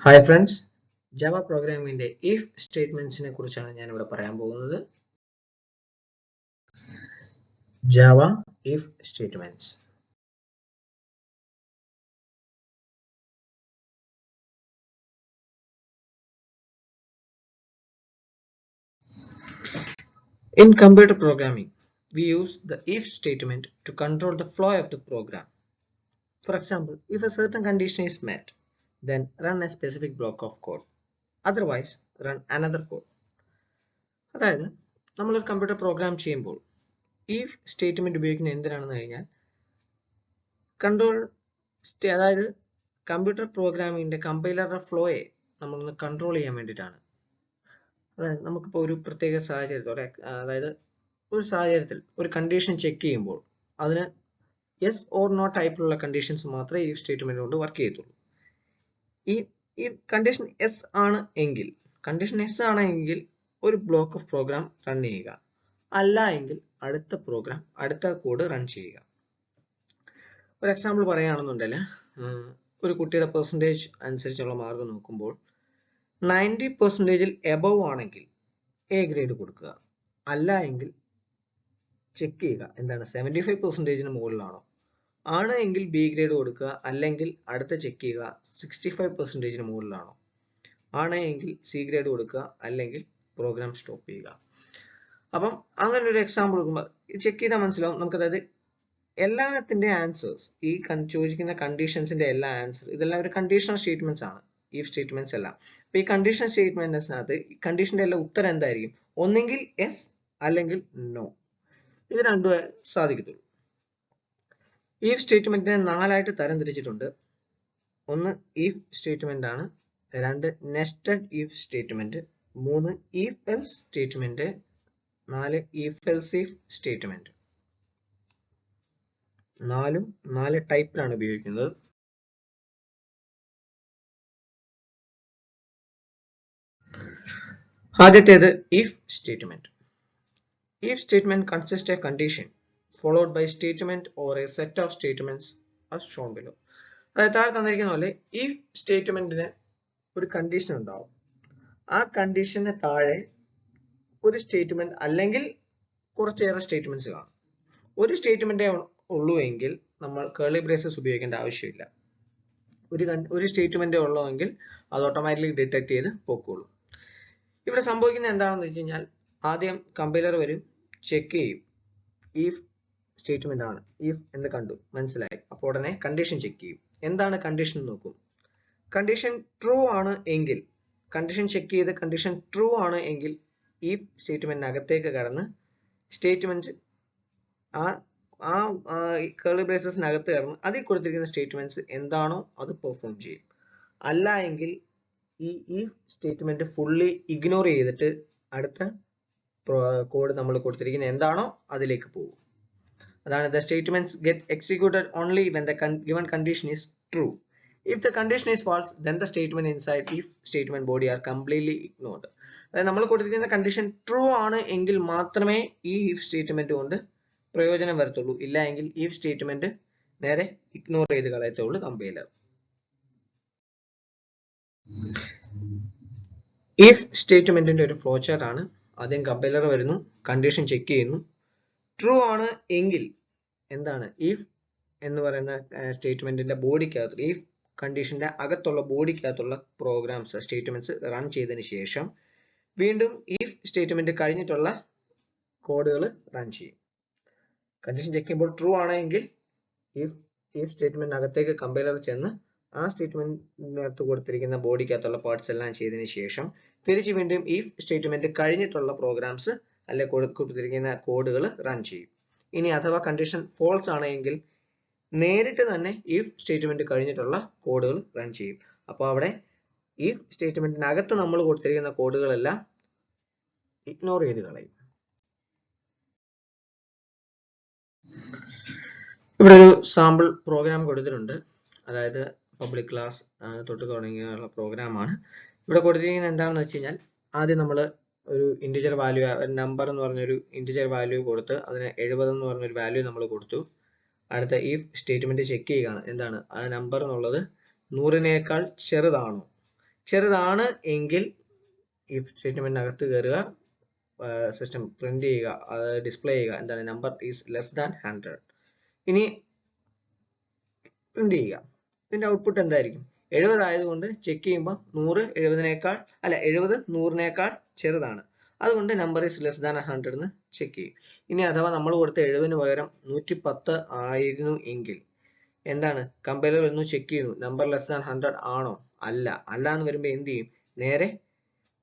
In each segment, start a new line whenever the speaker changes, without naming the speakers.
Hi friends, Java പ്രോഗ്രാമിംഗിന്റെ if സ്റ്റേറ്റ്മെന്റ്സിനെ കുറിച്ചാണ് ഞാൻ ഇവിടെ പറയാൻ പോകുന്നത്. Java if statements. In computer programming, we use the if statement to control the flow of the program. For example, if a certain condition is met, then run a specific block of code. Otherwise, run another code. അതായത് നമ്മളൊരു computer program ചെയ്യുമ്പോൾ if statement ഉപയോഗിക്കുന്നത് എന്തിനാണെന്ന് കഴിഞ്ഞാൽ control അതായത് computer പ്രോഗ്രാമിംഗിന്റെ കമ്പൈലറുടെ ഫ്ലോയെ നമ്മളൊന്ന് control ചെയ്യാൻ വേണ്ടിയിട്ടാണ്. അതായത് നമുക്കിപ്പോൾ ഒരു പ്രത്യേക സാഹചര്യത്തോടെ അതായത് ഒരു സാഹചര്യത്തിൽ ഒരു കണ്ടീഷൻ ചെക്ക് ചെയ്യുമ്പോൾ അതിന് യെസ് ഓർ നോ ടൈപ്പിലുള്ള കണ്ടീഷൻസ് മാത്രമേ ഈ സ്റ്റേറ്റ്മെന്റ് കൊണ്ട് വർക്ക് ചെയ്യത്തുള്ളൂ. ഈ കണ്ടീഷൻ എസ് ആണ് എങ്കിൽ ഒരു ബ്ലോക്ക് ഓഫ് പ്രോഗ്രാം റൺ ചെയ്യുക, അല്ല എങ്കിൽ അടുത്ത കോഡ് റൺ ചെയ്യുക. ഒരു എക്സാമ്പിൾ പറയുകയാണെന്നുണ്ടെങ്കിൽ ഒരു കുട്ടിയുടെ പെർസെൻറ്റേജ് അനുസരിച്ചുള്ള മാർക്ക് നോക്കുമ്പോൾ 90% എബവ് ആണെങ്കിൽ എ ഗ്രേഡ് കൊടുക്കുക, അല്ല എങ്കിൽ ചെക്ക് ചെയ്യുക എന്താണ് 75% മുകളിലാണോ, ആണ് എങ്കിൽ ബി ഗ്രേഡ് കൊടുക്കുക, അല്ലെങ്കിൽ അടുത്ത ചെക്ക് ചെയ്യുക 65% മുകളിലാണോ, ആണ് എങ്കിൽ സി ഗ്രേഡ് കൊടുക്കുക, അല്ലെങ്കിൽ പ്രോഗ്രാം സ്റ്റോപ്പ് ചെയ്യുക. അപ്പം അങ്ങനെ ഒരു എക്സാമ്പിൾ കൊടുക്കുമ്പോൾ ചെക്ക് ചെയ്താൽ മനസ്സിലാവും നമുക്ക്. അതായത് എല്ലാത്തിന്റെ ആൻസേഴ്സ് ഈ ചോദിക്കുന്ന കണ്ടീഷൻസിന്റെ എല്ലാ ആൻസർ ഇതെല്ലാം ഒരു കണ്ടീഷണൽ സ്റ്റേറ്റ്മെന്റ്സ് ആണ്, ഈ സ്റ്റേറ്റ്മെന്റ്സ് എല്ലാം. അപ്പൊ ഈ കണ്ടീഷണൽ സ്റ്റേറ്റ്മെന്റ്സിനകത്ത് കണ്ടീഷന്റെ എല്ലാ ഉത്തരം എന്തായിരിക്കും? ഒന്നെങ്കിൽ യെസ് അല്ലെങ്കിൽ നോ, ഇത് രണ്ടും സാധിക്കത്തുള്ളൂ. ഈ സ്റ്റേറ്റ്മെന്റിനെ 4ആയിട്ട് തരംതിരിച്ചിട്ടുണ്ട്. ഒന്ന് ഇഫ് സ്റ്റേറ്റ്മെന്റ് ആണ്, 2 nested if statement, 3 if else statement, 4 if else if statement. 4 ടൈപ്പിലാണ് ഉപയോഗിക്കുന്നത്. ആദ്യത്തേത് if statement. If statement consists a condition followed by statement or a set of statements as shown below. അതായത് താഴെ തന്നിരിക്കുന്ന പോലെ if സ്റ്റേറ്റ്മെന്റിന് ഒരു condition ഉണ്ടാവും, ആ കണ്ടീഷന് താഴെ ഒരു സ്റ്റേറ്റ്മെന്റ് അല്ലെങ്കിൽ കുറച്ചേറെ സ്റ്റേറ്റ്മെന്റ്സ് കാണും. ഒരു സ്റ്റേറ്റ്മെന്റേ ഉള്ളൂ എങ്കിൽ നമ്മൾ കേർലി ബ്രേസസ് ഉപയോഗിക്കേണ്ട ആവശ്യമില്ല. ഒരു സ്റ്റേറ്റ്മെന്റേ ഉള്ളൂ എങ്കിൽ അത് ഓട്ടോമാറ്റിക്കലി ഡിറ്റക്ട് ചെയ്ത് പൊക്കോളും. ഇവിടെ സംഭവിക്കുന്നത് എന്താണെന്ന് വെച്ച് കഴിഞ്ഞാൽ ആദ്യം കമ്പൈലർ വരും, ചെക്ക് ചെയ്യും, ഇഫ് സ്റ്റേറ്റ്മെന്റ് ആണ്, ഇഫ് എന്ന് കണ്ടു മനസ്സിലായി, അപ്പോൾ ഉടനെ കണ്ടീഷൻ ചെക്ക് ചെയ്യും. എന്താണ് കണ്ടീഷൻ നോക്കും. കണ്ടീഷൻ ട്രൂ ആണ് എങ്കിൽ, കണ്ടീഷൻ ചെക്ക് ചെയ്ത് കണ്ടീഷൻ ട്രൂ ആണ് എങ്കിൽ ഇഫ് സ്റ്റേറ്റ്മെന്റിനകത്തേക്ക് കടന്ന് സ്റ്റേറ്റ്മെന്റ് ആ കേർലി ബ്രേസസിനകത്ത് കടന്ന് അതിൽ കൊടുത്തിരിക്കുന്ന സ്റ്റേറ്റ്മെന്റ്സ് എന്താണോ അത് പെർഫോം ചെയ്യും. അല്ല എങ്കിൽ ഈ ഇഫ് സ്റ്റേറ്റ്മെന്റ് ഫുള്ളി ഇഗ്നോർ ചെയ്തിട്ട് അടുത്ത കോഡ് നമ്മൾ കൊടുത്തിരിക്കുന്ന എന്താണോ അതിലേക്ക് പോകും. അതാണ് the statements get executed only when the given condition is true. If the condition is false, then the statement inside if statement body are completely ignored. അതായത് നമ്മൾ കൊടുത്തിരിക്കുന്ന കണ്ടീഷൻ ട്രൂ ആണ് എങ്കിൽ മാത്രമേ ഈ if സ്റ്റേറ്റ്മെന്റ് കൊണ്ട് പ്രയോജനം വരത്തുള്ളൂ, ഇല്ല എങ്കിൽ if സ്റ്റേറ്റ്മെന്റ് നേരെ ഇഗ്നോർ ചെയ്ത് കളയത്തുള്ളൂ കമ്പൈലർ. if സ്റ്റേറ്റ്മെന്റിന്റെ ഒരു ഫ്ലോ ചാർട്ട് ആണ്. ആദ്യം കമ്പൈലർ വരുന്നു, കണ്ടീഷൻ ചെക്ക് ചെയ്യുന്നു, ട്രൂ ആണ് എങ്കിൽ എന്താണ് ഇഫ് എന്ന് പറയുന്ന സ്റ്റേറ്റ്മെന്റിന്റെ ബോഡിക്കകത്ത്, ഇഫ് കണ്ടീഷന്റെ അകത്തുള്ള ബോഡിക്കകത്തുള്ള പ്രോഗ്രാംസ് സ്റ്റേറ്റ്മെന്റ്സ് റൺ ചെയ്തതിന് ശേഷം വീണ്ടും ഇഫ് സ്റ്റേറ്റ്മെന്റ് കഴിഞ്ഞിട്ടുള്ള കോഡുകൾ റൺ ചെയ്യും. കണ്ടീഷൻ ചെക്ക് ചെയ്യുമ്പോൾ ട്രൂ ആണെങ്കിൽ ഇഫ് സ്റ്റേറ്റ്മെന്റിനകത്തേക്ക് കമ്പൈലർ ചെന്ന് ആ സ്റ്റേറ്റ്മെന്റിനകത്ത് കൊടുത്തിരിക്കുന്ന ബോഡിക്കകത്തുള്ള പാർട്സ് എല്ലാം ചെയ്തതിന് ശേഷം തിരിച്ച് വീണ്ടും ഇഫ് സ്റ്റേറ്റ്മെന്റ് കഴിഞ്ഞിട്ടുള്ള പ്രോഗ്രാംസ് അല്ലെ കൊടുത്തിരിക്കുന്ന കോഡുകൾ റൺ ചെയ്യും. ഇനി അഥവാ കണ്ടീഷൻ ഫോൾസ് ആണെങ്കിൽ നേരിട്ട് തന്നെ ഇഫ് സ്റ്റേറ്റ്മെന്റ് കഴിഞ്ഞിട്ടുള്ള കോഡുകൾ റൺ ചെയ്യും. അപ്പോൾ അവിടെ ഇഫ് സ്റ്റേറ്റ്മെന്റിനകത്ത് നമ്മൾ കൊടുത്തിരിക്കുന്ന കോഡുകളെല്ലാം ഇഗ്നോർ ചെയ്ത് കളയും. ഇവിടെ ഒരു സാമ്പിൾ പ്രോഗ്രാം കൊടുത്തിട്ടുണ്ട്. അതായത് പബ്ലിക് ക്ലാസ് തൊട്ട് തുടങ്ങിയുള്ള പ്രോഗ്രാമാണ്. ഇവിടെ കൊടുത്തിരിക്കുന്നത് എന്താണെന്ന് വെച്ച് കഴിഞ്ഞാൽ ആദ്യം നമ്മൾ ഒരു ഇന്റിജർ വാല്യൂ, നമ്പർ എന്ന് പറഞ്ഞൊരു ഇന്റിജർ വാല്യൂ കൊടുത്ത് അതിന് 70 എന്ന് പറഞ്ഞൊരു വാല്യൂ നമ്മൾ കൊടുത്തു. അടുത്ത ഇഫ് സ്റ്റേറ്റ്മെന്റ് ചെക്ക് ചെയ്യുകയാണ് എന്താണ് ആ നമ്പർ എന്നുള്ളത് 100നേക്കാൾ ചെറുതാണോ. ചെറുതാണ് എങ്കിൽ if സ്റ്റേറ്റ്മെന്റിനകത്ത് കയറുക, സിസ്റ്റം പ്രിന്റ് ചെയ്യുക, ഡിസ്പ്ലേ ചെയ്യുക, എന്താണ് നമ്പർ ഈസ് ലെസ് ദാൻ 100. ഇനി പ്രിന്റ് ചെയ്യുക. ഇതിന്റെ ഔട്ട്പുട്ട് എന്തായിരിക്കും? 70 ആയതുകൊണ്ട് ചെക്ക് ചെയ്യുമ്പോൾ 100 100നേക്കാൾ ചെറുതാണ്, അതുകൊണ്ട് നമ്പർ ഈസ് ലെസ് ദാൻ 100 എന്ന് ചെക്ക് ചെയ്യും. ഇനി അഥവാ നമ്മൾ കൊടുത്ത 70 പകരം 110 ആയിരുന്നു എങ്കിൽ എന്താണ്? കമ്പൈലർ ഒന്ന് ചെക്ക് ചെയ്യുന്നു, നമ്പർ ലെസ് ദാൻ 100 ആണോ? അല്ല എന്ന് വരുമ്പോൾ എന്ത് ചെയ്യും? നേരെ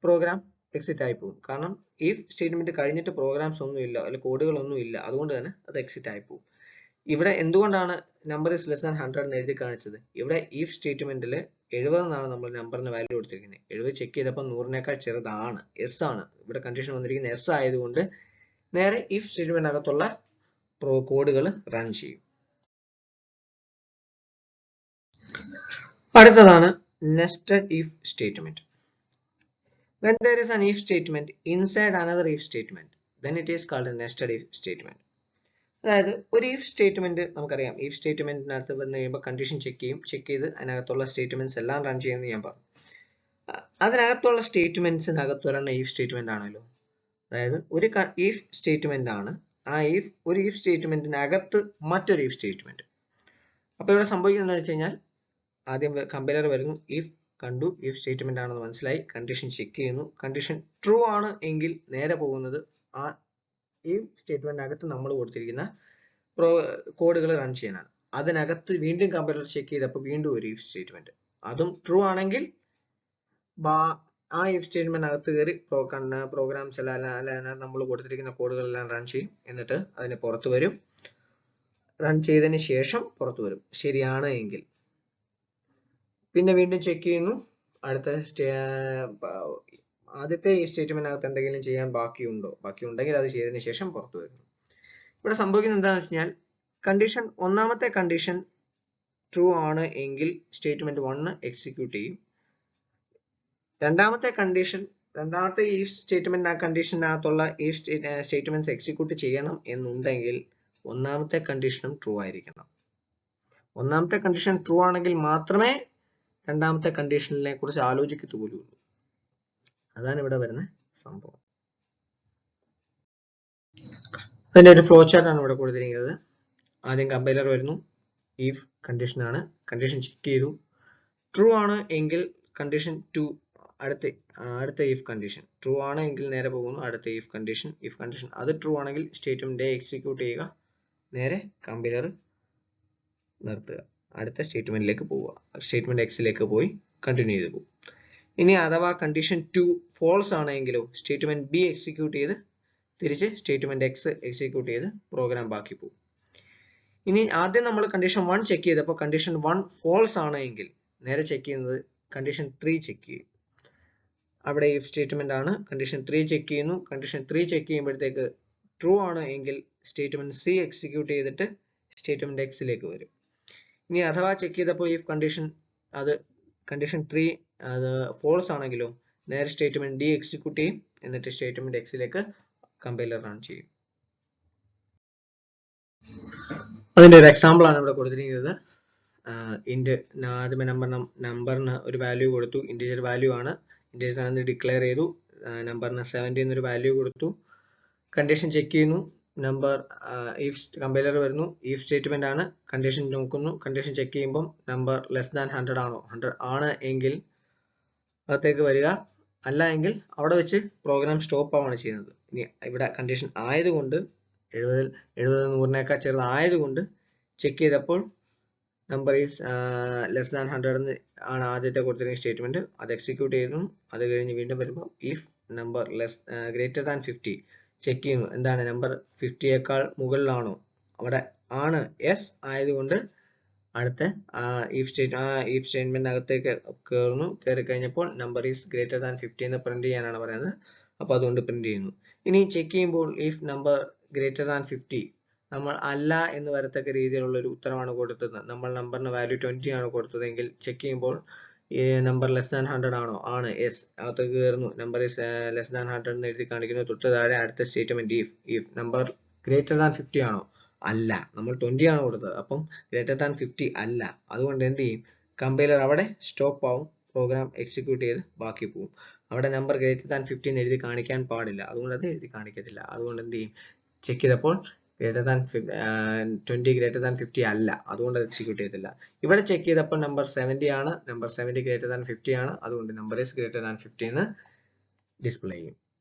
പ്രോഗ്രാം എക്സിറ്റ് ആയി പോകും. കാരണം if സ്റ്റേറ്റ്മെന്റ് കഴിഞ്ഞിട്ട് പ്രോഗ്രാംസ് ഒന്നും ഇല്ല, അല്ലെങ്കിൽ കോഡുകളൊന്നും ഇല്ല, അതുകൊണ്ട് തന്നെ അത് എക്സിറ്റ് ആയി പോകും. ഇവിടെ എന്തുകൊണ്ടാണ് നമ്പർ ഇസ് ലെസ് ദാൻ 100 എന്ന് എഴുതി കാണിച്ചത്? ഇവിടെ if സ്റ്റേറ്റ്മെന്റിൽ 70 എന്നാണ് നമ്മൾ നമ്പറിന് വാല്യൂ കൊടുത്തിരിക്കുന്നത്. 70 ചെക്ക് ചെയ്തപ്പോൾ 100നേക്കാൾ ചെറുതാണ്, എസ് ആണ്. ഇവിടെ കണ്ടീഷൻ വന്നിരിക്കുന്നത് എസ് ആയതുകൊണ്ട് നേരെ if സ്റ്റേറ്റ്മെന്റിനകത്തുള്ള കോഡുകൾ റൺ ചെയ്യും. അടുത്തതാണ് nested if statement. When there is an if statement inside another if statement, then it is called a nested if statement. അതായത് ഒരു if സ്റ്റേറ്റ്മെന്റ് നമുക്കറിയാം, if സ്റ്റേറ്റ്മെന്റിനകത്ത് വന്നു കഴിയുമ്പോൾ കണ്ടീഷൻ ചെക്ക് ചെയ്ത് അതിനകത്തുള്ള സ്റ്റേറ്റ്മെന്റ്സ് എല്ലാം റൺ ചെയ്യുമെന്ന് ഞാൻ പറഞ്ഞു. അതിനകത്തുള്ള സ്റ്റേറ്റ്മെന്റ്സിനകത്ത് ഒരെണ്ണം if സ്റ്റേറ്റ്മെന്റ് ആണല്ലോ. അതായത് ഒരു if സ്റ്റേറ്റ്മെന്റ് ആണ്, ഒരു if സ്റ്റേറ്റ്മെന്റിനകത്ത് മറ്റൊരു if സ്റ്റേറ്റ്മെന്റ്. അപ്പൊ ഇവിടെ സംഭവിക്കുന്നത് വെച്ച് കഴിഞ്ഞാൽ ആദ്യം കമ്പൈലർ വരുന്നു, if കണ്ടു, if സ്റ്റേറ്റ്മെന്റ് ആണെന്ന് മനസ്സിലായി, കണ്ടീഷൻ ചെക്ക് ചെയ്യുന്നു, കണ്ടീഷൻ ട്രൂ ആണ് എങ്കിൽ നേരെ പോകുന്നത് ആ if സ്റ്റേറ്റ്മെന്റിനകത്ത് നമ്മൾ കൊടുത്തിരിക്കുന്ന കോഡുകൾ റൺ ചെയ്യാനാണ്. അതിനകത്ത് വീണ്ടും കമ്പൈലർ ചെക്ക് ചെയ്തപ്പോൾ വീണ്ടും ഒരു if സ്റ്റേറ്റ്മെന്റ്, അതും ട്രൂ ആണെങ്കിൽ ആ if സ്റ്റേറ്റ്മെന്റിനകത്ത് കയറി പ്രോഗ്രാംസ് എല്ലാം നമ്മൾ കൊടുത്തിരിക്കുന്ന കോഡുകളെല്ലാം റൺ ചെയ്യും. എന്നിട്ട് അതിന് പുറത്തു വരും, റൺ ചെയ്തതിന് ശേഷം പുറത്തു വരും ശരിയാണ് എങ്കിൽ. പിന്നെ വീണ്ടും ചെക്ക് ചെയ്യുന്നു, ആദ്യത്തെ ഈ സ്റ്റേറ്റ്മെന്റിനകത്ത് എന്തെങ്കിലും ചെയ്യാൻ ബാക്കിയുണ്ടെങ്കിൽ അത് ചെയ്തതിന് ശേഷം പുറത്തു വരുന്നു. ഇവിടെ സംഭവിക്കുന്നത് എന്താണെന്ന് വെച്ച് കഴിഞ്ഞാൽ ഒന്നാമത്തെ കണ്ടീഷൻ ട്രൂ ആണ് എങ്കിൽ സ്റ്റേറ്റ്മെന്റ് 1 എക്സിക്യൂട്ട് ചെയ്യും. രണ്ടാമത്തെ ഈ സ്റ്റേറ്റ്മെന്റ് കണ്ടീഷനകത്തുള്ള ഈ സ്റ്റേറ്റ്മെന്റ്സ് എക്സിക്യൂട്ട് ചെയ്യണം എന്നുണ്ടെങ്കിൽ ഒന്നാമത്തെ കണ്ടീഷനും ട്രൂ ആയിരിക്കണം. ഒന്നാമത്തെ കണ്ടീഷൻ ട്രൂ ആണെങ്കിൽ മാത്രമേ രണ്ടാമത്തെ കണ്ടീഷനെ കുറിച്ച് ആലോചിക്കത്തുള്ളൂ. അതാണ് ഇവിടെ വരുന്ന സംഭവം. അതിന്റെ ഒരു ഫ്ലോ ചാർട്ട് ആണ് ഇവിടെ കൊടുത്തിരിക്കുന്നത്. ആദ്യം കമ്പൈലർ വരുന്നു, if കണ്ടീഷൻ ആണ്, കണ്ടീഷൻ ചെക്ക് ചെയ്തു, ട്രൂ ആണ് എങ്കിൽ കണ്ടീഷൻ 2 അടുത്ത if കണ്ടീഷൻ ട്രൂ ആണ് എങ്കിൽ നേരെ പോകുന്നു അടുത്ത if കണ്ടീഷൻ അത് ട്രൂ ആണെങ്കിൽ സ്റ്റേറ്റ്മെന്റ് എക്സിക്യൂട്ട് ചെയ്യുക, നേരെ കമ്പൈലർ നിർത്തുക, അടുത്ത സ്റ്റേറ്റ്മെന്റിലേക്ക് പോവുക, സ്റ്റേറ്റ്മെന്റ് എക്സിലേക്ക് പോയി കണ്ടിന്യൂ ചെയ്ത് പോകും. ഇനി അഥവാ കണ്ടീഷൻ 2 ഫോൾസ് ആണെങ്കിലോ സ്റ്റേറ്റ്മെന്റ് ബി എക്സിക്യൂട്ട് ചെയ്ത് തിരിച്ച് സ്റ്റേറ്റ്മെന്റ് എക്സ് എക്സിക്യൂട്ട് ചെയ്ത് പ്രോഗ്രാം ബാക്കി പോകും. ഇനി ആദ്യം നമ്മൾ കണ്ടീഷൻ 1 ചെക്ക് ചെയ്തപ്പോൾ കണ്ടീഷൻ 1 ഫോൾസ് ആണെങ്കിൽ നേരെ ചെക്ക് ചെയ്യുന്നത് കണ്ടീഷൻ 3 ചെക്ക് ചെയ്യും. അവിടെ if സ്റ്റേറ്റ്മെന്റ് ആണ്, കണ്ടീഷൻ 3 ചെക്ക് ചെയ്യുന്നു, കണ്ടീഷൻ 3 ചെക്ക് ചെയ്യുമ്പോഴത്തേക്ക് ട്രൂ ആണ് എങ്കിൽ സ്റ്റേറ്റ്മെന്റ് സി എക്സിക്യൂട്ട് ചെയ്തിട്ട് സ്റ്റേറ്റ്മെന്റ് എക്സിലേക്ക് വരും. ഇനി അഥവാ ചെക്ക് ചെയ്തപ്പോൾ if കണ്ടീഷൻ 3 അത് ഫോൾസ് ആണെങ്കിലോ നേരെ സ്റ്റേറ്റ്മെന്റ് ഡി എക്സിക്യൂട്ട് ചെയ്യും, എന്നിട്ട് സ്റ്റേറ്റ്മെന്റ് എക്സിലേക്ക് കമ്പൈലർ റൺ ചെയ്യും. അതിന്റെ ഒരു എക്സാമ്പിൾ ആണ് ഇവിടെ കൊടുത്തിരിക്കുന്നത്. ഇന്റ് ആദ്യമേ നമ്പറിന് ഒരു വാല്യൂ കൊടുത്തു, ഇന്റിജർ വാല്യൂ ആണ്, ഇന്റിജർ ആണെന്ന് ഡിക്ലെയർ ചെയ്തു, നമ്പറിന് 70 എന്നൊരു വാല്യൂ കൊടുത്തു, കണ്ടീഷൻ ചെക്ക് ചെയ്യുന്നു, നമ്പർ if കമ്പൈലർ വരുന്നു, if സ്റ്റേറ്റ്മെന്റ് ആണ്, കണ്ടീഷൻ നോക്കുന്നു, കണ്ടീഷൻ ചെക്ക് ചെയ്യുമ്പോൾ നമ്പർ ലെസ് ദാൻ 100 ആണോ, 100 ആണ് എങ്കിൽ അകത്തേക്ക് വരിക, അല്ല എങ്കിൽ അവിടെ വെച്ച് പ്രോഗ്രാം സ്റ്റോപ്പ് ആവാണ് ചെയ്യുന്നത്. ഇനി ഇവിടെ കണ്ടീഷൻ ആയതുകൊണ്ട് 70 100നേക്കാൾ ചെറുതായതുകൊണ്ട് ചെക്ക് ചെയ്തപ്പോൾ നമ്പർ ഈസ് ലെസ് ദാൻ 100 എന്ന് ആണ് ആദ്യത്തെ കൊടുത്തിരിക്കുന്ന സ്റ്റേറ്റ്മെന്റ്, അത് എക്സിക്യൂട്ട് ചെയ്യുന്നു. അത് കഴിഞ്ഞ് വീണ്ടും വരുമ്പോൾ if number greater than 50 check ചെയ്യുന്നു, എന്താണ് നമ്പർ 50യേക്കാൾ മുകളിലാണോ, അവിടെ ആണ് യെസ് ആയതുകൊണ്ട് അടുത്ത if സ്റ്റേറ്റ്മെന്റിനകത്തേക്ക് കയറി കഴിഞ്ഞപ്പോൾ നമ്പർ ഈസ് ഗ്രേറ്റർ ദാൻ 50 എന്ന് പ്രിന്റ് ചെയ്യാനാണ് പറയുന്നത്, അപ്പൊ അതുകൊണ്ട് പ്രിന്റ് ചെയ്യുന്നു. ഇനി ചെക്ക് ചെയ്യുമ്പോൾ if നമ്പർ ഗ്രേറ്റർ ദാൻ 50 നമ്മൾ അല്ല എന്ന് വരത്തക്ക രീതിയിലുള്ള ഒരു ഉത്തരമാണ് കൊടുത്തത്, നമ്മൾ നമ്പറിന് വാല്യൂ 20 ആണ് കൊടുത്തതെങ്കിൽ ചെക്ക് ചെയ്യുമ്പോൾ നമ്പർ ലെസ് ദാൻ 100 ആണോ, ആണ് യെസ്, അകത്തേക്ക് കയറുന്നു, നമ്പർ ഈസ് ലെസ് ദാൻ 100 എന്ന് എഴുതി കാണിക്കുന്നു. തൊട്ട് താഴെ അടുത്ത statement if number greater than 50 ആണോ, അല്ല, നമ്മൾ 20 ആണ് കൊടുത്തത്, അപ്പം ഗ്രേറ്റർ ദാൻ 50 അല്ല, അതുകൊണ്ട് എന്ത് ചെയ്യും, കമ്പൈലർ അവിടെ സ്റ്റോപ്പ് ആവും, പ്രോഗ്രാം എക്സിക്യൂട്ട് ചെയ്ത് ബാക്കി പോകും. അവിടെ നമ്പർ ഗ്രേറ്റർ ദാൻ 15 എഴുതി കാണിക്കാൻ പാടില്ല, അതുകൊണ്ട് അത് എഴുതി കാണിക്കത്തില്ല. അതുകൊണ്ട് എന്ത് ചെയ്യും, ചെക്ക് ചെയ്തപ്പോൾ ഗ്രേറ്റർ ദാൻ 20 ഗ്രേറ്റർ ദാൻ 50 അല്ല, അതുകൊണ്ട് അത് എക്സിക്യൂട്ട് ചെയ്തില്ല. ഇവിടെ ചെക്ക് ചെയ്തപ്പോൾ നമ്പർ 70 ആണ്, നമ്പർ 70 ഗ്രേറ്റർ ദാൻ 50 ആണ്, അതുകൊണ്ട് നമ്പർ ഈസ് ഗ്രേറ്റർ ദാൻ 50 എന്ന് ഡിസ്പ്ലേ ചെയ്യും.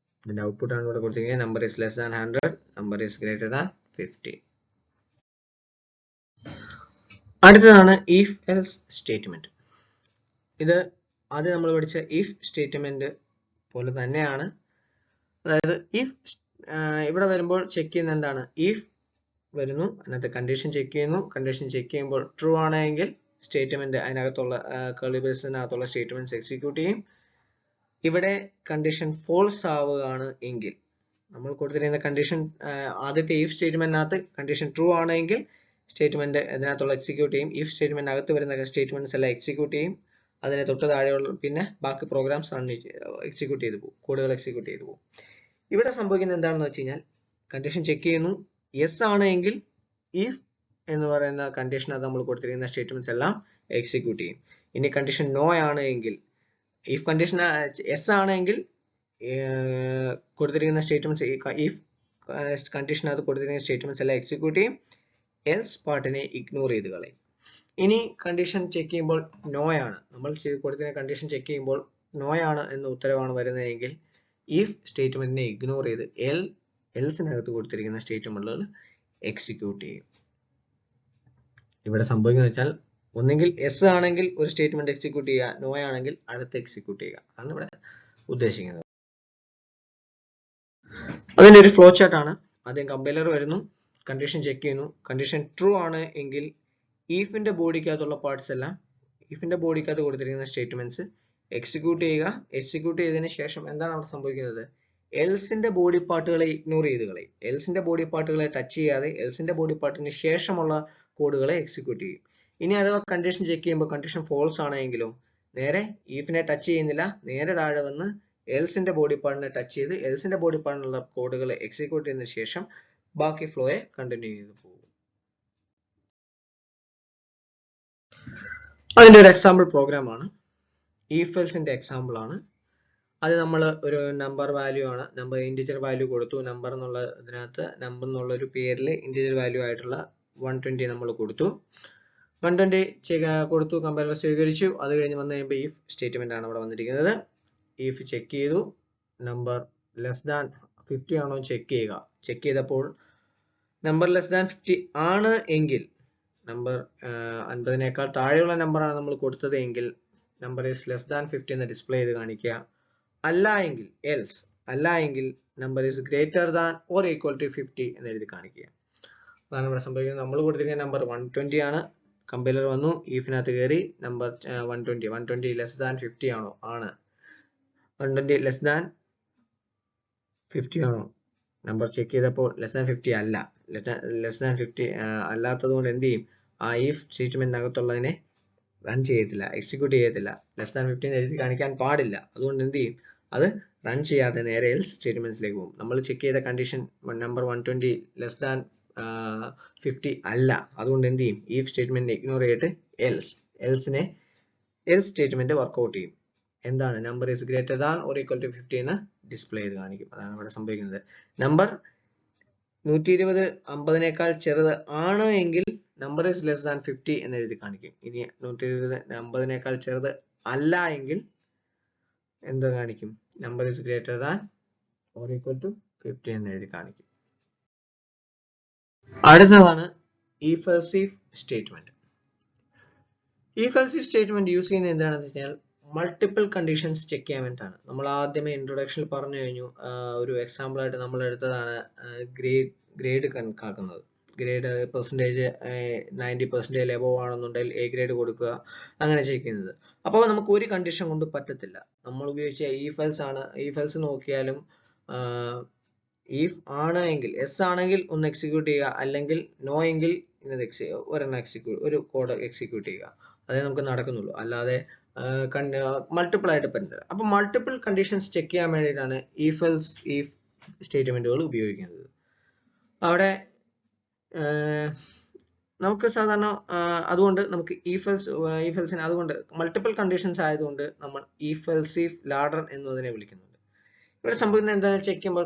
ഇതിന്റെ ഔട്ട്പുട്ട് ആണ് ഇവിടെ കൊടുത്തിരിക്കുന്നത്, number is less than 100, number is greater than 50. അടുത്തതാണ് if else സ്റ്റേറ്റ്മെന്റ്. ഇത് ആദ്യം നമ്മൾ പഠിച്ച if സ്റ്റേറ്റ്മെന്റ് പോലെ തന്നെയാണ്. അതായത് if ഇവിടെ വരുമ്പോൾ ചെക്ക് ചെയ്യുന്ന എന്താണ്, if വരുന്നു, അതിനകത്ത് കണ്ടീഷൻ ചെക്ക് ചെയ്യുന്നു. കണ്ടീഷൻ ചെക്ക് ചെയ്യുമ്പോൾ ട്രൂ ആണെങ്കിൽ സ്റ്റേറ്റ്മെന്റ് അതിനകത്തുള്ള കർലി ബ്രേസസിനകത്തുള്ള സ്റ്റേറ്റ്മെന്റ്സ് എക്സിക്യൂട്ട് ചെയ്യും. ഇവിടെ കണ്ടീഷൻ ഫോൾസ് ആവുകയാണ് എങ്കിൽ, നമ്മൾ കൊടുത്തിരിക്കുന്ന കണ്ടീഷൻ ആദ്യത്തെ if സ്റ്റേറ്റ്മെന്റിനകത്ത് കണ്ടീഷൻ ട്രൂ ആണെങ്കിൽ സ്റ്റേറ്റ്മെന്റ് ഇതിനകത്തുള്ള എക്സിക്യൂട്ട് ചെയ്യും. if സ്റ്റേറ്റ്മെന്റ് അകത്ത് വരുന്ന സ്റ്റേറ്റ്മെന്റ്സ് എല്ലാം എക്സിക്യൂട്ട് ചെയ്യും. അതിനെ തൊട്ട് താഴെയുള്ള പിന്നെ ബാക്കി പ്രോഗ്രാംസ് എക്സിക്യൂട്ട് ചെയ്തു പോകും, കോഡുകൾ എക്സിക്യൂട്ട് ചെയ്തു പോകും. ഇവിടെ സംഭവിക്കുന്നത് എന്താണെന്ന് വെച്ച് കഴിഞ്ഞാൽ കണ്ടീഷൻ ചെക്ക് ചെയ്യുന്നു, യെസ് ആണെങ്കിൽ if എന്ന് പറയുന്ന കണ്ടീഷനകത്ത് നമ്മൾ കൊടുത്തിരിക്കുന്ന സ്റ്റേറ്റ്മെന്റ്സ് എല്ലാം എക്സിക്യൂട്ട് ചെയ്യും. ഇനി കണ്ടീഷൻ നോ ആണ് എങ്കിൽ, if കണ്ടീഷൻ യെസ് ആണെങ്കിൽ കൊടുത്തിരിക്കുന്ന സ്റ്റേറ്റ്മെന്റ്സ്, if കണ്ടീഷനകത്ത് കൊടുത്തിരിക്കുന്ന സ്റ്റേറ്റ്മെന്റ്സ് എല്ലാം എക്സിക്യൂട്ട് ചെയ്യും, എൽസ് പാർട്ടിനെ ഇഗ്നോർ ചെയ്ത് കളയും. ഇനി കണ്ടീഷൻ ചെക്ക് ചെയ്യുമ്പോൾ നോ ആണ്, നമ്മൾ കൊടുത്തിരിക്കുന്ന കണ്ടീഷൻ ചെക്ക് ചെയ്യുമ്പോൾ നോ ആണ് എന്ന ഉത്തരവാണ് വരുന്നതെങ്കിൽ if സ്റ്റേറ്റ്മെന്റിനെ ഇഗ്നോർ ചെയ്ത് എൽസിനകത്ത് കൊടുത്തിരിക്കുന്ന സ്റ്റേറ്റ്മെന്റുകൾ എക്സിക്യൂട്ട് ചെയ്യും. ഇവിടെ സംഭവിക്കുന്നത് വെച്ചാൽ ഒന്നെങ്കിൽ എസ് ആണെങ്കിൽ ഒരു സ്റ്റേറ്റ്മെന്റ് എക്സിക്യൂട്ട് ചെയ്യുക, നോ ആണെങ്കിൽ അടുത്ത് എക്സിക്യൂട്ട് ചെയ്യുക, അതാണ് ഇവിടെ ഉദ്ദേശിക്കുന്നത്. അതിന്റെ ഒരു ഫ്ലോ ചാർട്ട് ആണ്. ആദ്യം കമ്പൈലർ വരുന്നു, കണ്ടീഷൻ ചെക്ക് ചെയ്യുന്നു. കണ്ടീഷൻ ട്രൂ ആണ് എങ്കിൽ ഈഫിന്റെ ബോഡിക്കകത്തുള്ള പാർട്സ് എല്ലാം, ഈഫിന്റെ ബോഡിക്കകത്ത് കൊടുത്തിരിക്കുന്ന സ്റ്റേറ്റ്മെന്റ്സ് എക്സിക്യൂട്ട് ചെയ്യുക. എക്സിക്യൂട്ട് ചെയ്തതിന് ശേഷം എന്താണ് അവിടെ സംഭവിക്കുന്നത്, എൽസിന്റെ ബോഡി പാർട്ടുകളെ ഇഗ്നോർ ചെയ്ത് കളയും. എൽസിന്റെ ബോഡി പാർട്ടുകളെ ടച്ച് ചെയ്യാതെ എൽസിന്റെ ബോഡി പാർട്ടിന് ശേഷമുള്ള കോഡുകളെ എക്സിക്യൂട്ട് ചെയ്യും. ഇനി അഥവാ കണ്ടീഷൻ ചെക്ക് ചെയ്യുമ്പോൾ കണ്ടീഷൻ ഫോൾസ് ആണെങ്കിലോ നേരെ ഈഫിനെ ടച്ച് ചെയ്യുന്നില്ല, നേരെ താഴെ വന്ന് എൽസിന്റെ ബോഡി പാർട്ടിനെ ടച്ച് ചെയ്ത് എൽസിന്റെ ബോഡി പാർട്ടിനുള്ള കോഡുകളെ എക്സിക്യൂട്ട് ചെയ്തതിനു ശേഷം ബാക്കി ഫ്ലോയെ കണ്ടിന്യൂ ചെയ്ത് പോകും. അതിന്റെ ഒരു എക്സാമ്പിൾ പ്രോഗ്രാം ആണ്, if else എക്സാമ്പിൾ ആണ്. അത് നമ്മൾ ഒരു നമ്പർ വാല്യൂ ആണ്, നമ്പർ ഇൻറ്റിജർ വാല്യൂ കൊടുത്തു, നമ്പർ എന്നുള്ള ഇതിനകത്ത് നമ്പർ എന്നുള്ള ഒരു പേരിൽ ഇൻറ്റിജർ വാല്യൂ ആയിട്ടുള്ള 120 നമ്മൾ കൊടുത്തു. 120 കൊടുത്തു, കമ്പൈലർ സ്വീകരിച്ചു. അത് കഴിഞ്ഞ് വന്നു കഴിയുമ്പോൾ if സ്റ്റേറ്റ്മെന്റ് ആണ് ഇവിടെ വന്നിരിക്കുന്നത്. if ചെക്ക് ചെയ്തു, നമ്പർ ലെസ് ദാൻ 50 ആണോ ചെക്ക് ചെയ്യുക. ചെക്ക് ചെയ്തപ്പോൾ നമ്പർ ലെസ് ദാൻ 50 ആണ് എങ്കിൽ, നമ്പർ 50നേക്കാൾ താഴെയുള്ള നമ്പറാണ് നമ്മൾ കൊടുത്തത് എങ്കിൽ നമ്പർ ഈസ് ലെസ് ദാൻ 50 എന്ന് ഡിസ്പ്ലേ ചെയ്ത് കാണിക്കുക. അല്ല എങ്കിൽ എൽസ്, അല്ല എങ്കിൽ number is greater than or equal to 50 എന്ന് എഴുതി കാണിക്കുക. അതാണ് ഇവിടെ സംഭവിക്കുന്നത്. നമ്മൾ കൊടുത്തിരിക്കുന്ന നമ്പർ 120 ആണ്. കമ്പൈലർ വന്നു, ഈഫിനകത്ത് കയറി നമ്പർ 120 ലെസ് ദാൻ 50 ആണോ, ആണ്. 120 ലെസ് ദാൻ 50 ആണോ, നമ്പർ ചെക്ക് ചെയ്തപ്പോൾ ലെസ് ദാൻ 50 അല്ല. ലെസ് ദാൻ 50 അല്ലാത്തത് കൊണ്ട് എന്ത് ചെയ്യും, ആ if സ്റ്റേറ്റ്മെന്റിനകത്തുള്ളതിനെ റൺ ചെയ്യത്തില്ല, എക്സിക്യൂട്ട് ചെയ്യത്തില്ല. ലെസ് ദാൻ 15 എഴുതി കാണിക്കാൻ പാടില്ല, അതുകൊണ്ട് എന്ത് ചെയ്യും, അത് റൺ ചെയ്യാതെ നേരെ എൽസ് സ്റ്റേറ്റ്മെന്റ്സിലേക്ക് പോകും. നമ്മൾ ചെക്ക് ചെയ്ത കണ്ടീഷൻ നമ്പർ 120 ലെസ് ദാൻ 50 അല്ല, അതുകൊണ്ട് എന്ത് ചെയ്യും, if സ്റ്റേറ്റ്മെന്റിനെ ഇഗ്നോർ ചെയ്തിട്ട് എൽസ് സ്റ്റേറ്റ്മെന്റ് വർക്ക്ഔട്ട് ചെയ്യും. എന്താണ്, number is greater than or equal to 50 എന്ന് ഡിസ്പ്ലേ ചെയ്ത് കാണിക്കും. അതാണ് ഇവിടെ സംഭവിക്കുന്നത്. നമ്പർ 120 50നേക്കാൾ ചെറുത് ആണ് എങ്കിൽ നമ്പർ ഈസ് ലെസ് ദാൻ 50 എന്ന് എഴുതി കാണിക്കും. ഇനി 120 50നേക്കാൾ ചെറുത് അല്ല എങ്കിൽ എന്ത് കാണിക്കും, number is greater than or equal to 50 എന്ന് എഴുതി കാണിക്കും. അടുത്തതാണ് if else if statement. if else if statement use ചെയ്യുന്നത് എന്താണെന്ന് വെച്ചാൽ മൾട്ടിപ്പിൾ കണ്ടീഷൻസ് ചെക്ക് ചെയ്യാൻ വേണ്ടിയിട്ടാണ്. നമ്മൾ ആദ്യമേ ഇൻട്രൊഡക്ഷനിൽ പറഞ്ഞു കഴിഞ്ഞു, ഒരു എക്സാമ്പിൾ ആയിട്ട് നമ്മൾ എടുത്തതാണ് ഗ്രേഡ് കണക്കാക്കുന്നത്. ഗ്രേഡ് പെർസെൻറ്റേജ് 90% എബോവ് ആണെന്നുണ്ടെങ്കിൽ എ ഗ്രേഡ് കൊടുക്കുക, അങ്ങനെ ചെക്ക് ചെയ്യുന്നത്. അപ്പോൾ നമുക്ക് ഒരു കണ്ടീഷൻ കൊണ്ട് പറ്റത്തില്ല. നമ്മൾ ഉപയോഗിച്ച if else ആണ്. if else നോക്കിയാലും if ആണ് എങ്കിൽ, എസ് ആണെങ്കിൽ ഒന്ന് എക്സിക്യൂട്ട് ചെയ്യുക, അല്ലെങ്കിൽ നോ എങ്കിൽ ഒരു കോഡ് എക്സിക്യൂട്ട് ചെയ്യുക. അതേ നമുക്ക് നടക്കുന്നുള്ളൂ, അല്ലാതെ മൾട്ടിപ്പിൾ ആയിട്ട് പറ്റുന്നത്. അപ്പൊ മൾട്ടിപ്പിൾ കണ്ടീഷൻസ് ചെക്ക് ചെയ്യാൻ വേണ്ടിയിട്ടാണ് if else if സ്റ്റേറ്റ്മെന്റുകൾ ഉപയോഗിക്കുന്നത്. അവിടെ നമുക്ക് സാധാരണ അതുകൊണ്ട് നമുക്ക് if else അതുകൊണ്ട് മൾട്ടിപ്പിൾ കണ്ടീഷൻസ് ആയതുകൊണ്ട് നമ്മൾ if else if ladder എന്നതിനെ വിളിക്കുന്നുണ്ട്. ഇവിടെ സംഭവിക്കുന്നത് എന്താണെന്ന് ചെക്ക് ചെയ്യുമ്പോൾ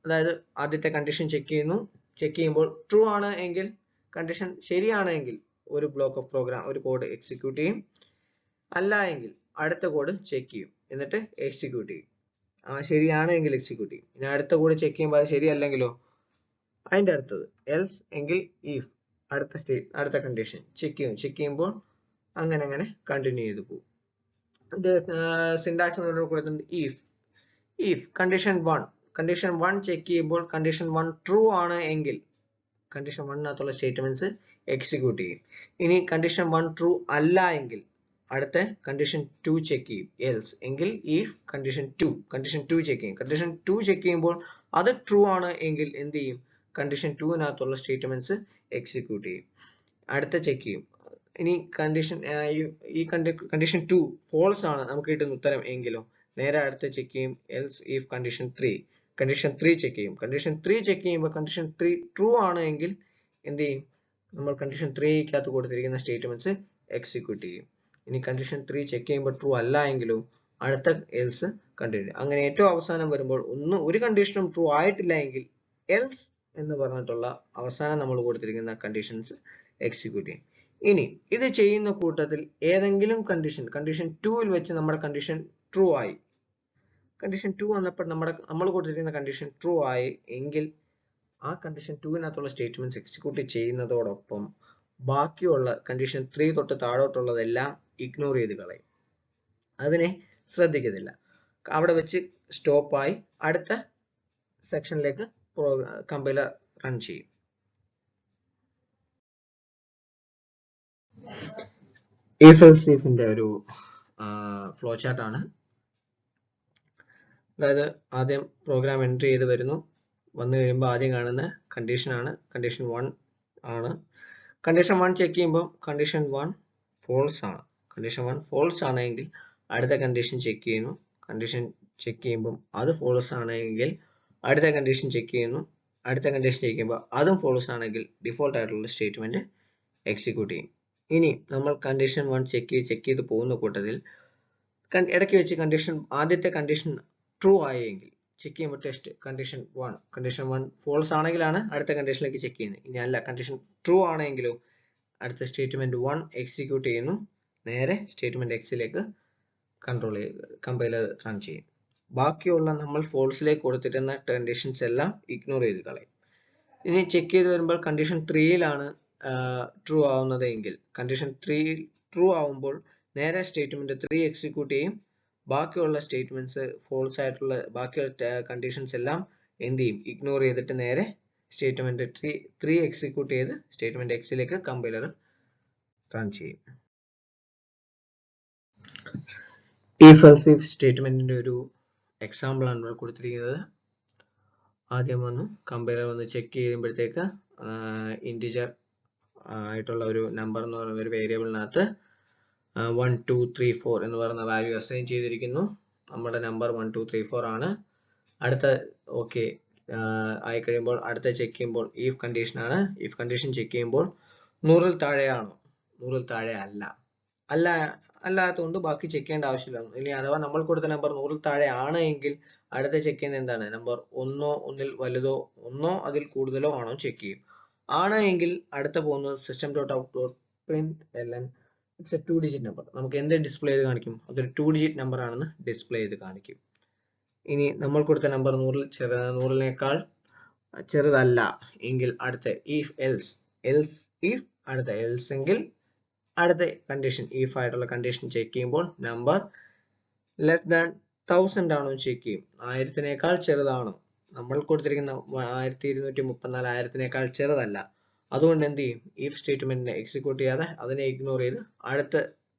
അതായത് ആദ്യത്തെ കണ്ടീഷൻ ചെക്ക് ചെയ്യുന്നു. ചെക്ക് ചെയ്യുമ്പോൾ ട്രൂ ആണ് എങ്കിൽ കണ്ടീഷൻ ശരിയാണ് എങ്കിൽ ഒരു ബ്ലോക്ക് ഓഫ് പ്രോഗ്രാം ഒരു കോഡ് എക്സിക്യൂട്ട് ചെയ്യും. അല്ല എങ്കിൽ അടുത്ത കോഡ് ചെക്ക് ചെയ്യും എന്നിട്ട് എക്സിക്യൂട്ട് ചെയ്യും. ശരിയാണ് എങ്കിൽ എക്സിക്യൂട്ട് ചെയ്യും. ഇനി അടുത്ത കോഡ് ചെക്ക് ചെയ്യുമ്പോൾ അത് ശരിയല്ലെങ്കിലോ അതിന്റെ അടുത്തത് എൽസ് എങ്കിൽ if അടുത്ത കണ്ടീഷൻ ചെക്ക് ചെയ്യുമ്പോൾ അങ്ങനെ കണ്ടിന്യൂ ചെയ്തു പോകും. ഇത് സിന്റാക്സ് കൊടുക്കുന്നത് if condition 1 ചെക്ക് ചെയ്യുമ്പോൾ condition 1 ട്രൂ ആണ് എങ്കിൽ condition 1 നകത്തുള്ള സ്റ്റേറ്റ്മെന്റ്സ് എക്സിക്യൂട്ട് ചെയ്യും. ഇനി condition 1 ട്രൂ അല്ല എങ്കിൽ അടുത്ത condition 2 ചെക്ക് ചെയ്യും. else എങ്കിൽ if condition 2 ചെക്ക് ചെയ്യും. condition 2 ചെക്ക് ചെയ്യുമ്പോൾ അത് ട്രൂ ആണ് എങ്കിൽ എന്ത് ചെയ്യും? condition 2 നകത്തുള്ള സ്റ്റേറ്റ്മെന്റ്സ് എക്സിക്യൂട്ട് ചെയ്യും. അടുത്ത ചെക്ക് ചെയ്യും. ഇനി condition 2 false ആണ് നമുക്ക് കിട്ടുന്ന ഉത്തരം എങ്കിലോ നേരെ അടുത്ത ചെക്ക് ചെയ്യും. else if condition 3 ചെക്ക് ചെയ്യും. condition 3 ചെക്ക് ചെയ്യുമ്പോൾ condition 3 ട്രൂ ആണ് എങ്കിൽ എന്ത് ചെയ്യും? നമ്മൾ condition 3 കൊടുത്തിരിക്കുന്ന സ്റ്റേറ്റ്മെന്റ്സ് എക്സിക്യൂട്ട് ചെയ്യും. ഇനി condition 3 ചെക്ക് ചെയ്യുമ്പോൾ ട്രൂ അല്ല എങ്കിലോ അടുത്ത else കണ്ടിന്യൂ. അങ്ങനെ ഏറ്റവും അവസാനം വരുമ്പോൾ ഒരു കണ്ടീഷനും ട്രൂ ആയിട്ടില്ല എങ്കിൽ else എന്ന് പറഞ്ഞിട്ടുള്ള അവസാനം നമ്മൾ കൊടുത്തിരിക്കുന്ന കണ്ടീഷൻസ് എക്സിക്യൂട്ട് ചെയ്യും. ഇനി ഇത് ചെയ്യുന്ന കൂട്ടത്തിൽ ഏതെങ്കിലും കണ്ടീഷൻ 2ൽ വെച്ച് നമ്മുടെ കണ്ടീഷൻ ട്രൂ ആയി, കണ്ടീഷൻ 2 വന്നപ്പോൾ നമ്മൾ കൊടുത്തിരിക്കുന്ന കണ്ടീഷൻ ട്രൂ ആയി എങ്കിൽ ആ കണ്ടീഷൻ 2 സ്റ്റേറ്റ്മെന്റ്സ് എക്സിക്യൂട്ട് ചെയ്യുന്നതോടൊപ്പം ബാക്കിയുള്ള കണ്ടീഷൻ 3 തൊട്ട് താഴോട്ടുള്ളതെല്ലാം ഇഗ്നോർ ചെയ്ത് കളയും. അതിനെ ശ്രദ്ധിക്കുന്നില്ല. അവിടെ വെച്ച് സ്റ്റോപ്പായി അടുത്ത സെക്ഷനിലേക്ക് കമ്പൈലർ റൺ ചെയ്യും. if else ifന്റെ ഒരു ഫ്ലോ ചാർട്ട് ആണ്. അതായത് ആദ്യം പ്രോഗ്രാം എൻട്രി ചെയ്ത് വന്നു കഴിയുമ്പോൾ ആദ്യം കാണുന്ന കണ്ടീഷൻ ആണ് കണ്ടീഷൻ 1 ആണ്. കണ്ടീഷൻ 1 ചെക്ക് ചെയ്യുമ്പോൾ കണ്ടീഷൻ 1 ഫോൾസ് ആണ്. കണ്ടീഷൻ 1 ഫോൾസ് ആണെങ്കിൽ അടുത്ത കണ്ടീഷൻ ചെക്ക് ചെയ്യുന്നു. കണ്ടീഷൻ ചെക്ക് ചെയ്യുമ്പോൾ അത് ഫോൾസ് ആണെങ്കിൽ അടുത്ത കണ്ടീഷൻ ചെക്ക് ചെയ്യുന്നു. അടുത്ത കണ്ടീഷൻ ചെക്ക് ചെയ്യുമ്പോൾ അതും ഫോൾസ് ആണെങ്കിൽ ഡിഫോൾട്ട് ആയിട്ടുള്ള സ്റ്റേറ്റ്മെന്റ് എക്സിക്യൂട്ട് ചെയ്യും. ഇനി നമ്മൾ കണ്ടീഷൻ 1 ചെക്ക് ചെയ്ത് പോകുന്ന കൂട്ടത്തിൽ ഇടയ്ക്ക് വെച്ച് ആദ്യത്തെ കണ്ടീഷൻ ട്രൂ ആയെങ്കിൽ ചെക്ക് ചെയ്യുമ്പോൾ ടെസ്റ്റ് കണ്ടീഷൻ 1 ഫോൾസ് ആണെങ്കിലാണ് അടുത്ത കണ്ടീഷനിലേക്ക് ചെക്ക് ചെയ്യുന്നത്. ഇനി അല്ല കണ്ടീഷൻ ട്രൂ ആണെങ്കിലോ അടുത്ത സ്റ്റേറ്റ്മെന്റ് 1 എക്സിക്യൂട്ട് ചെയ്യുന്നു. നേരെ സ്റ്റേറ്റ്മെന്റ് എക്സിലേക്ക് കമ്പൈലർ റൺ ചെയ്യും. ബാക്കിയുള്ള നമ്മൾ ഫോൾസിലേക്ക് കൊടുത്തിരുന്ന കണ്ടീഷൻസ് എല്ലാം ഇഗ്നോർ ചെയ്ത് കളയും. ഇനി ചെക്ക് ചെയ്ത് വരുമ്പോൾ കണ്ടീഷൻ 3ലാണ് ട്രൂ ആവുന്നത് എങ്കിൽ കണ്ടീഷൻ 3 ട്രൂ ആവുമ്പോൾ നേരെ സ്റ്റേറ്റ്മെന്റ് 3 എക്സിക്യൂട്ട് ചെയ്യും. ബാക്കിയുള്ള സ്റ്റേറ്റ്മെന്റ്സ് ഫോൾസ് ആയിട്ടുള്ള ബാക്കിയുള്ള കണ്ടീഷൻസ് എല്ലാം എന്ത് ചെയ്യും? ഇഗ്നോർ ചെയ്തിട്ട് നേരെ സ്റ്റേറ്റ്മെന്റ് 3 എക്സിക്യൂട്ട് ചെയ്ത് സ്റ്റേറ്റ്മെന്റ് എക്സിലേക്ക് കമ്പൈലർ റൺ ചെയ്യും. if else if സ്റ്റേറ്റ്മെന്റിന്റെ ഒരു എക്സാമ്പിൾ ആണ് ഇവിടെ കൊടുത്തിരിക്കുന്നത്. ആദ്യം കമ്പൈലർ ചെക്ക് ചെയ്യുമ്പോഴത്തേക്ക് ഇന്റിജർ ആയിട്ടുള്ള ഒരു നമ്പർ എന്ന് പറയുന്ന ഒരു വേരിയബിളിനകത്ത് 1 2 3 4 എന്ന് പറയുന്ന വാല്യൂ അസൈൻ ചെയ്തിരിക്കുന്നു. നമ്മുടെ നമ്പർ 1 2 3 4 ആണ്. അടുത്ത ഓക്കെ ആയി കഴിയുമ്പോൾ അടുത്ത ചെക്ക് ചെയ്യുമ്പോൾ if കണ്ടീഷൻ ആണ്. if കണ്ടീഷൻ ചെക്ക് ചെയ്യുമ്പോൾ 100ൽ താഴെയാണോ? 100ൽ താഴെ അല്ലാത്തതുകൊണ്ട് ബാക്കി ചെക്ക് ചെയ്യേണ്ട ആവശ്യമില്ല. ഇനി അഥവാ നമ്മൾ കൊടുത്ത നമ്പർ 100ൽ താഴെ ആണ് എങ്കിൽ അടുത്ത ചെക്ക് ചെയ്യുന്നത് എന്താണ്? നമ്പർ 1ൽ വലുതോ 1 അതിൽ കൂടുതലോ ആണോ ചെക്ക് ചെയ്യും. ആണ് എങ്കിൽ അടുത്ത പോകുന്നത് system.out.println it's a 2-digit number. നമുക്ക് എന്ത് ഡിസ്പ്ലേ ചെയ്ത് കാണിക്കും? അതൊരു 2-digit നമ്പർ ആണെന്ന് ഡിസ്പ്ലേ ചെയ്ത് കാണിക്കും. ഇനി നമ്മൾ കൊടുത്ത നമ്പർ 100-നേക്കാൾ ചെറുതല്ല എങ്കിൽ അടുത്ത if if അടുത്ത else എങ്കിൽ അടുത്ത കണ്ടീഷൻ if ആയിട്ടുള്ള കണ്ടീഷൻ ചെക്ക് ചെയ്യുമ്പോൾ നമ്പർ ലെസ് ദാൻ 1000 ആണോ ചെക്ക് ചെയ്യും. 1000-നേക്കാൾ ചെറുതാണോ? നമ്മൾ കൊടുത്തിരിക്കുന്ന 1234 1000-നേക്കാൾ ചെറുതല്ല. അതുകൊണ്ട് എന്ത് ചെയ്യും? if സ്റ്റേറ്റ്മെന്റിനെ എക്സിക്യൂട്ട് ചെയ്യാതെ അതിനെ ഇഗ്നോർ ചെയ്ത് അടുത്ത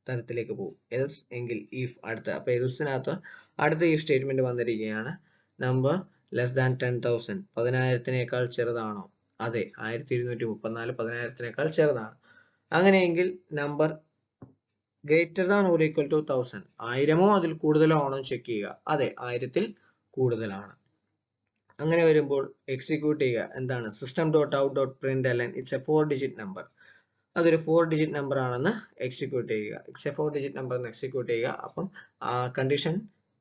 തരത്തിലേക്ക് പോകും. else എങ്കിൽ if അടുത്ത. അപ്പൊ elseനകത്ത് അടുത്ത if സ്റ്റേറ്റ്മെന്റ് വന്നിരിക്കുകയാണ്. നമ്പർ ലെസ് ദാൻ 10,000 10,000-നേക്കാൾ ചെറുതാണോ? അതെ, 1234 10,000-നേക്കാൾ ചെറുതാണ്. അങ്ങനെയെങ്കിൽ number greater than or equal to 1000 1000-മോ അതിൽ കൂടുതലോ ആണോ ചെക്ക് ചെയ്യുക. അതെ, 1000-ൽ കൂടുതലാണ്. അങ്ങനെ വരുമ്പോൾ എക്സിക്യൂട്ട് ചെയ്യുക എന്താണ് system.out.println it's A 4-digit number. അതൊരു 4-digit നമ്പർ ആണെന്ന് എക്സിക്യൂട്ട് ചെയ്യുക. ഇറ്റ്സ് എ 4-digit നമ്പർ എന്ന് എക്സിക്യൂട്ട് ചെയ്യുക. അപ്പം കണ്ടീഷൻ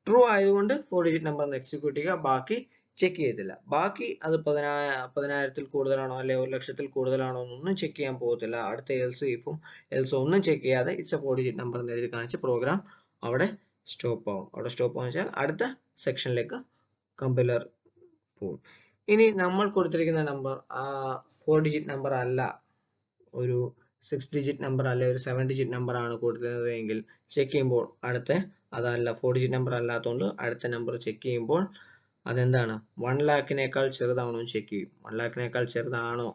ട്രൂ ആയതുകൊണ്ട് 4-digit നമ്പർ എന്ന് എക്സിക്യൂട്ട് ചെയ്യുക. ബാക്കി ചെക്ക് ചെയ്തില്ല. ബാക്കി അത് 10,000-ൽ കൂടുതലാണോ അല്ലെ 1,00,000-ൽ കൂടുതലാണോ എന്നൊന്നും ചെക്ക് ചെയ്യാൻ പോകത്തില്ല. അടുത്ത എൽസും ഒന്നും ചെക്ക് ചെയ്യാതെ ഇറ്റ്സ് എ 4-digit നമ്പർ എന്ന് എഴുതി കാണിച്ച് പ്രോഗ്രാം അവിടെ സ്റ്റോപ്പ് ആവും. അവിടെ സ്റ്റോപ്പ് ആവുന്ന വെച്ചാൽ അടുത്ത സെക്ഷനിലേക്ക് കമ്പൈലർ പോകും. ഇനി നമ്മൾ കൊടുത്തിരിക്കുന്ന നമ്പർ 4-digit നമ്പർ അല്ല, ഒരു 6-digit നമ്പർ അല്ലെ ഒരു 7-digit നമ്പർ ആണ് കൊടുക്കുന്നത് എങ്കിൽ ചെക്ക് ചെയ്യുമ്പോൾ അതല്ല 4-digit നമ്പർ അല്ലാത്തതുകൊണ്ട് അടുത്ത നമ്പർ ചെക്ക് ചെയ്യുമ്പോൾ അതെന്താണ് 1 lakhനേക്കാൾ ചെറുതാണോ ചെക്ക് ചെയ്യും. 1 lakhനേക്കാൾ ചെറുതാണോ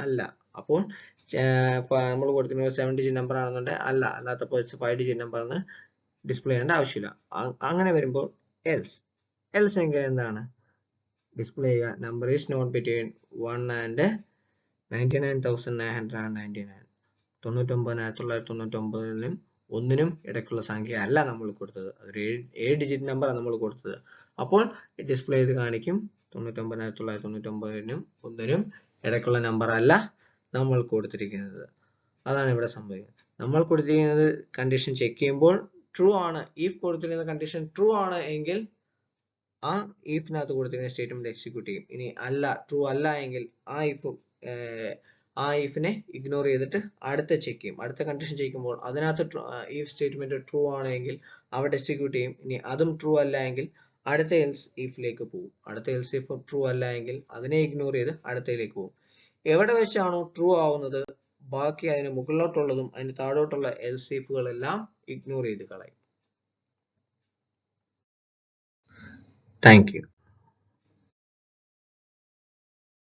അല്ല. അപ്പോൾ നമ്മൾ കൊടുത്തിരിക്കുന്നത് 7-digit നമ്പർ ആണെന്നുണ്ടെങ്കിൽ അല്ലാത്തപ്പോൾ 5-digit നമ്പർ എന്ന് ഡിസ്പ്ലേ ചെയ്യേണ്ട ആവശ്യമില്ല. അങ്ങനെ വരുമ്പോൾ എൽസ് എങ്കിൽ എന്താണ് ഡിസ്പ്ലേ ചെയ്യുക number is not between 1 and 99,999. 99,999നും 1നും ഇടയ്ക്കുള്ള സംഖ്യ അല്ല നമ്മൾ കൊടുത്തത്, അതൊരു 7-digit നമ്പർ നമ്മൾ കൊടുത്തത്. അപ്പോൾ ഡിസ്പ്ലേ ചെയ്ത് കാണിക്കും 99,999നും 1നും ഇടയ്ക്കുള്ള നമ്പർ അല്ല നമ്മൾ കൊടുത്തിരിക്കുന്നത്. അതാണ് ഇവിടെ സംഭവിക്കുന്നത്. നമ്മൾ കൊടുത്തിരിക്കുന്നത് കണ്ടീഷൻ ചെക്ക് ചെയ്യുമ്പോൾ ട്രൂ ആണ്. ഇഫ് കൊടുത്തിരിക്കുന്ന കണ്ടീഷൻ ട്രൂ ആണ് എങ്കിൽ ആ ഇഫിനകത്ത് കൊടുത്തിരിക്കുന്ന സ്റ്റേറ്റ്മെന്റ് എക്സിക്യൂട്ട് ചെയ്യും. ഇനി ട്രൂ അല്ല എങ്കിൽ ആ ഇഫിനെ ഇഗ്നോർ ചെയ്തിട്ട് അടുത്ത ചെക്ക് ചെയ്യും. അടുത്ത കണ്ടീഷൻ ചെക്ക് ചെയ്യുമ്പോൾ അതിനകത്ത് ഇഫ് സ്റ്റേറ്റ്മെന്റ് ട്രൂ ആണെങ്കിൽ അവിടെ എക്സിക്യൂട്ട് ചെയ്യും. ഇനി അതും ട്രൂ അല്ല എങ്കിൽ അടുത്ത എൽസ് ഇഫിലേക്ക് പോകും. അടുത്ത എൽസ് ഇഫ് ട്രൂ അല്ല എങ്കിൽ അതിനെ ഇഗ്നോർ ചെയ്ത് അടുത്തയിലേക്ക് പോകും. എവിടെ വെച്ചാണോ ട്രൂ ആവുന്നത് ബാക്കി അതിന് മുകളിലോട്ടുള്ളതും അതിന് താഴോട്ടുള്ള എൽസ് ഇഫുകളെല്ലാം ഇഗ്നോർ ചെയ്ത് കളയും. Thank you.